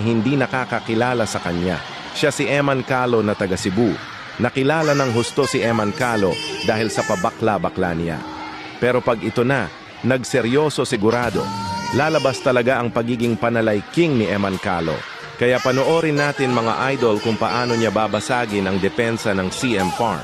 hindi nakakakilala sa kanya. Siya si Eman Calo na taga Cebu. Nakilala ng husto si Eman Calo dahil sa pabakla-bakla niya. Pero pag ito na, nagseryoso sigurado, lalabas talaga ang pagiging panalay king ni Eman Calo. Kaya panoorin natin mga idol kung paano niya babasagin ang depensa ng CM Farm.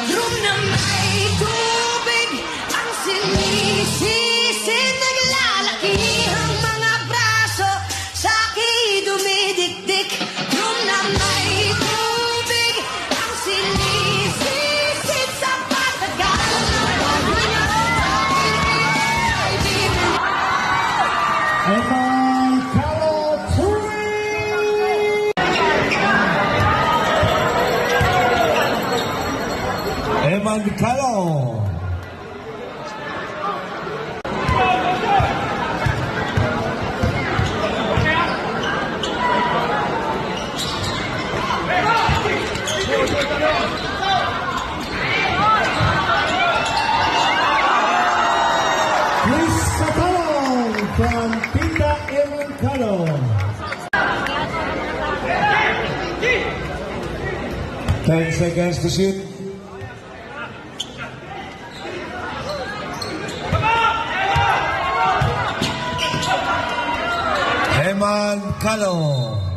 Room na may tubig, ang sinisisid, naglalaki ang mga braso, sa akin dumidikdik. Room na may tubig, ang sinisisid, sa patagal ng pagmana. Eman Calo Eman Calo. Chris Satong from Tita Eman Calo. 10 seconds to shoot. Eman Calo.